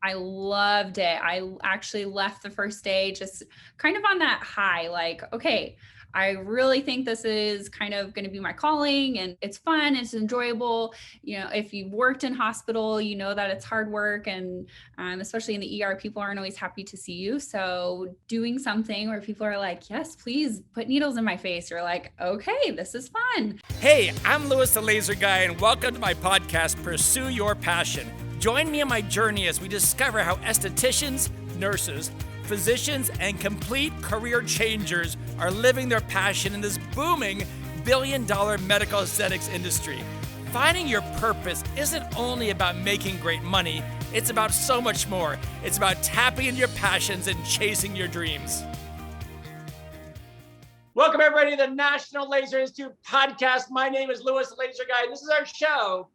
I loved it. I actually left the first day just kind of on that high, like, okay, I really think this is kind of going to be my calling and it's fun. It's enjoyable. You know, if you've worked in hospital, you know that it's hard work and especially in the ER, people aren't always happy to see you. So doing something where people are like, yes, please put needles in my face. You're like, okay, this is fun. Hey, I'm Louis the Laser Guy and welcome to my podcast, Pursue Your Passion. Join me on my journey as we discover how estheticians, nurses, physicians, and complete career changers are living their passion in this booming billion-dollar medical aesthetics industry. Finding your purpose isn't only about making great money, it's about so much more. It's about tapping into your passions and chasing your dreams. Welcome everybody to the National Laser Institute podcast. My name is Louis the Laser Guy, and this is our show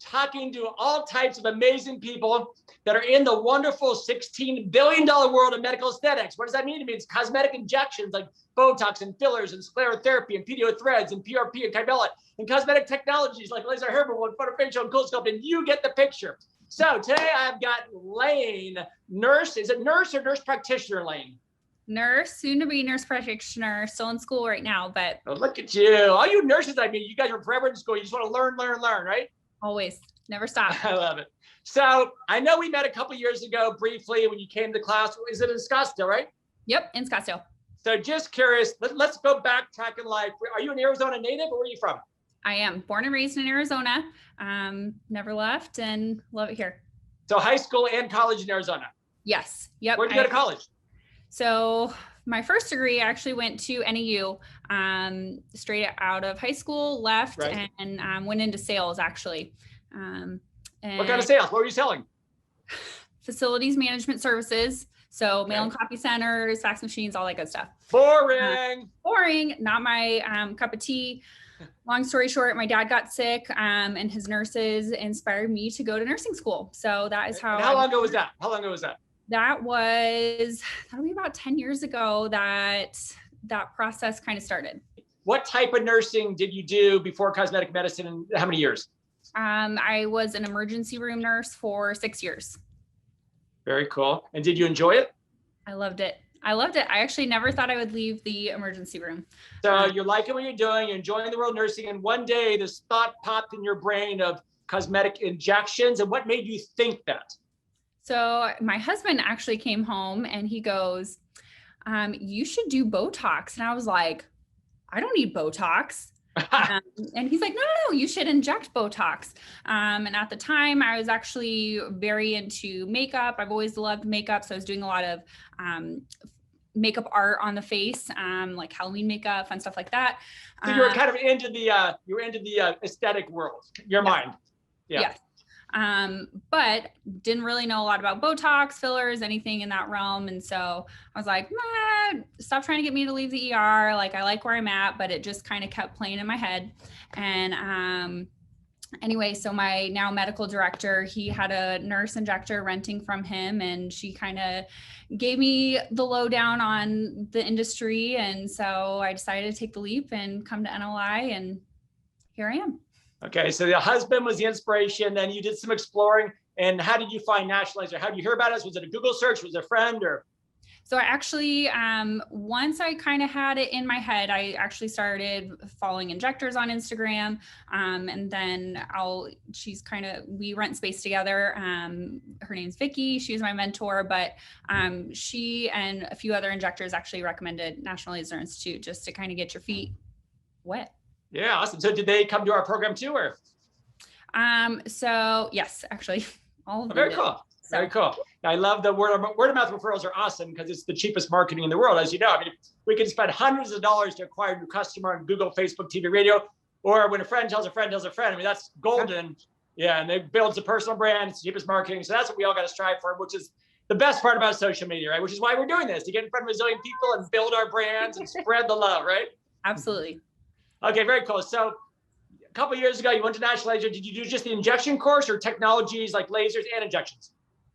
talking to all types of amazing people that are in the wonderful $16 billion world of medical aesthetics. What does that mean? It means cosmetic injections like Botox and fillers and sclerotherapy and PDO threads and PRP and Kybella and cosmetic technologies like laser herbal and photofacial and CoolSculpt, and you get the picture. So today I've got Layne, nurse. Is it nurse or nurse practitioner, Layne? Nurse, soon to be nurse practitioner, still in school right now, but. Oh, look at you. All you nurses, I mean, you guys are forever in school. You just want to learn, right? Always, never stop. I love it. So I know we met a couple years ago briefly when you came to class. Is it in Scottsdale, right? Yep, in Scottsdale. So just curious, let's go backtrack in life. Are you an Arizona native or where are you from? I am born and raised in Arizona. Never left and love it here. So high school and college in Arizona? Yes. Yep. Where'd you go to college? So my first degree, I actually went to NAU straight out of high school, left right. and went into sales actually. What kind of sales? What were you selling? Facilities management services. So mail and copy centers, fax machines, all that good stuff. Boring. Boring. Not my cup of tea. Long story short, my dad got sick and his nurses inspired me to go to nursing school. So that is how. And how long ago was that? That'll be about 10 years ago that process kind of started. What type of nursing did you do before cosmetic medicine and how many years? I was an emergency room nurse for 6 years. Very cool. And did you enjoy it? I loved it. I actually never thought I would leave the emergency room. So you're liking what you're doing, you're enjoying the world of nursing, and one day this thought popped in your brain of cosmetic injections. And what made you think that? So my husband actually came home and he goes, you should do Botox. And I was like, I don't need Botox. And he's like, no, you should inject Botox. And at the time I was actually very into makeup. I've always loved makeup. So I was doing a lot of makeup art on the face, like Halloween makeup and stuff like that. So you were kind of into the aesthetic world, your mind. Yeah. Yes. But didn't really know a lot about Botox, fillers, anything in that realm. And so I was like, stop trying to get me to leave the ER. Like, I like where I'm at, but it just kind of kept playing in my head. And, anyway, so my now medical director, he had a nurse injector renting from him, and she kind of gave me the lowdown on the industry. And so I decided to take the leap and come to NLI, and here I am. Okay, so the husband was the inspiration, then you did some exploring. And how did you find National Laser? How did you hear about us? Was it a Google search? Was it a friend or? So I actually, once I kind of had it in my head, I actually started following Injectors on Instagram. And then we rent space together. Her name's Vicky. She was my mentor, but she and a few other injectors actually recommended National Laser Institute just to kind of get your feet wet. Yeah, awesome. So did they come to our program too, or? So yes, actually, all of them. Very cool. So. Very cool. I love the word of mouth referrals are awesome because it's the cheapest marketing in the world, as you know. I mean, we can spend hundreds of dollars to acquire a new customer on Google, Facebook, TV, radio, or when a friend tells a friend tells a friend. I mean, that's golden. Yeah, and it builds a personal brand. It's the cheapest marketing. So that's what we all got to strive for, which is the best part about social media, right? Which is why we're doing this, to get in front of a zillion people and build our brands and spread the love, right? Absolutely. Okay, very cool. So a couple of years ago, you went to National Laser. Did you do just the injection course or technologies like lasers and injections?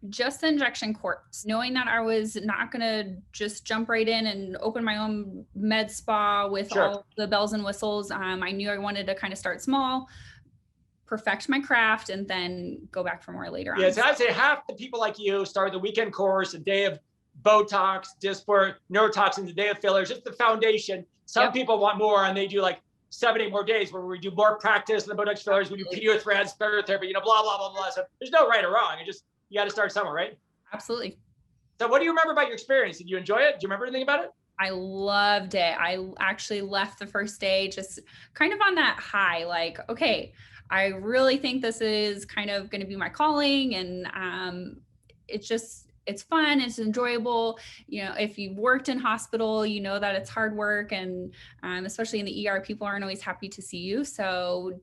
Just the injection course, knowing that I was not going to just jump right in and open my own med spa with all the bells and whistles. I knew I wanted to kind of start small, perfect my craft and then go back for more later on. Yeah, so I'd say half the people like you start the weekend course, a day of Botox, Dysport, neurotoxins, a day of fillers, just the foundation. Some people want more and they do like 7-8 more days where we do more practice in the Botox fillers, we do pedio threads, therapy, blah, blah, blah, blah. So there's no right or wrong. You got to start somewhere, right? Absolutely. So what do you remember about your experience? Did you enjoy it? Do you remember anything about it? I loved it. I actually left the first day just kind of on that high, like, okay, I really think this is kind of going to be my calling. And it's fun. It's enjoyable. If you've worked in hospital, you know that it's hard work. And especially in the ER, people aren't always happy to see you. So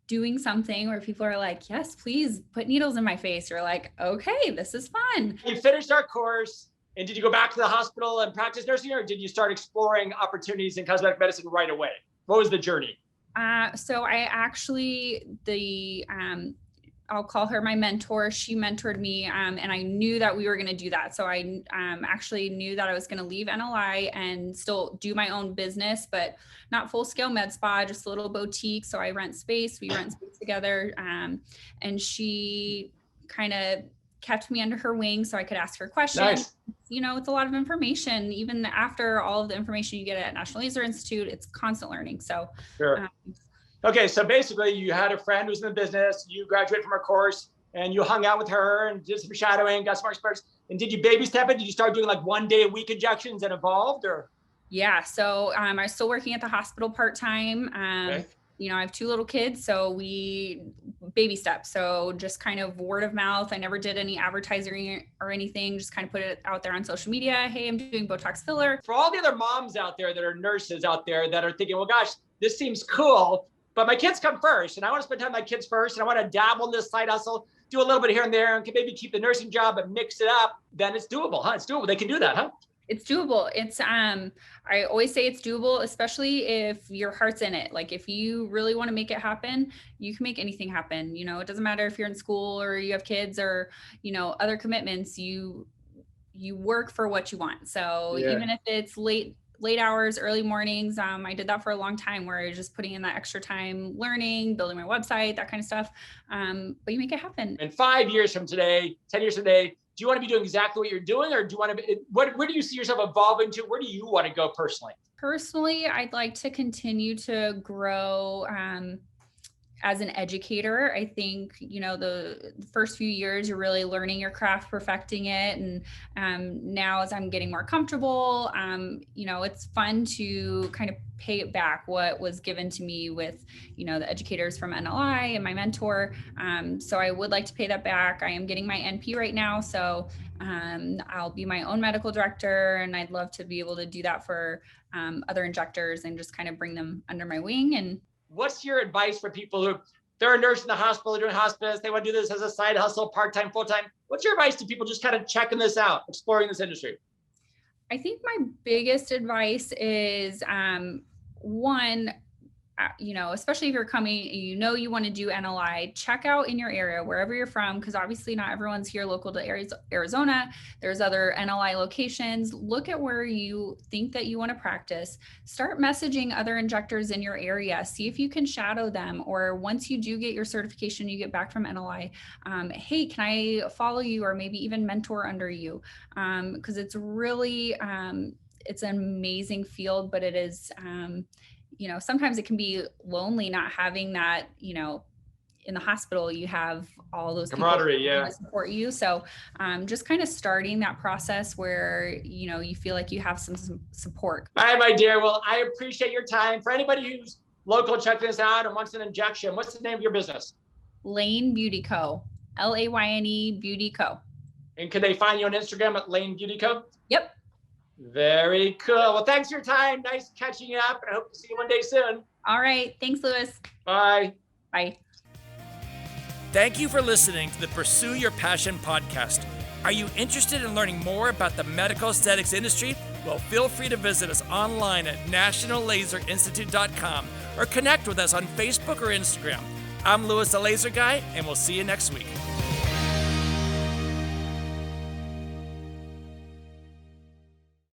doing something where people are like, yes, please put needles in my face. You're like, okay, this is fun. You finished our course. And did you go back to the hospital and practice nursing, or did you start exploring opportunities in cosmetic medicine right away? What was the journey? So I actually, I'll call her my mentor. She mentored me, and I knew that we were going to do that. So I actually knew that I was going to leave NLI and still do my own business, but not full scale med spa, just a little boutique. So I rent space. We rent space together, and she kind of kept me under her wing so I could ask her questions. Nice. It's a lot of information. Even after all of the information you get at National Laser Institute, it's constant learning. So, sure. Okay. So basically you had a friend who's in the business, you graduated from her course and you hung out with her and did some shadowing, got some experts. And did you baby step it? Did you start doing like 1 day a week injections and evolved, or? Yeah. So I was still working at the hospital part-time. Okay. I have 2 little kids, so we baby steps. So just kind of word of mouth. I never did any advertising or anything, just kind of put it out there on social media. Hey, I'm doing Botox filler. For all the other moms out there that are nurses out there that are thinking, well, gosh, this seems cool, but my kids come first and I want to spend time with my kids first. And I want to dabble in this side hustle, do a little bit here and there, and can maybe keep the nursing job, but mix it up. Then it's doable, huh? It's doable. They can do that, huh? It's doable. It's, I always say it's doable, especially if your heart's in it. Like if you really want to make it happen, you can make anything happen. It doesn't matter if you're in school or you have kids or, other commitments, you work for what you want. So even if it's late hours, early mornings, I did that for a long time where I was just putting in that extra time, learning, building my website, that kind of stuff. But you make it happen. And 5 years from today, 10 years from today, do you want to be doing exactly what you're doing, or do you want to be, where do you see yourself evolving to? Where do you want to go personally? Personally, I'd like to continue to grow as an educator. I think, the first few years, you're really learning your craft, perfecting it. And now as I'm getting more comfortable, it's fun to kind of pay it back what was given to me with, the educators from NLI and my mentor. So I would like to pay that back. I am getting my NP right now. So I'll be my own medical director, and I'd love to be able to do that for other injectors and just kind of bring them under my wing. And what's your advice for people who they're a nurse in the hospital, they're doing hospice, they want to do this as a side hustle, part-time, full-time? What's your advice to people just kind of checking this out, exploring this industry? I think my biggest advice is one, especially if you're coming, you want to do NLI, check out in your area, wherever you're from, because obviously not everyone's here local to Arizona. There's other NLI locations. Look at where you think that you want to practice. Start messaging other injectors in your area. See if you can shadow them, or once you do get your certification, you get back from NLI, hey, can I follow you, or maybe even mentor under you? Because it's really, it's an amazing field, but it is, sometimes it can be lonely not having that, in the hospital, you have all those camaraderie, people to support you. So just kind of starting that process where, you feel like you have some support. All right, my dear. Well, I appreciate your time. For anybody who's local, checking this out and wants an injection, what's the name of your business? Layne Beauty Co. Layne Beauty Co. And can they find you on Instagram at Layne Beauty Co? Yep. Very cool. Well, thanks for your time. Nice catching you up. And I hope to see you one day soon. All right. Thanks, Lewis. Bye. Bye. Thank you for listening to the Pursue Your Passion podcast. Are you interested in learning more about the medical aesthetics industry? Well, feel free to visit us online at nationallaserinstitute.com or connect with us on Facebook or Instagram. I'm Lewis the Laser Guy, and we'll see you next week.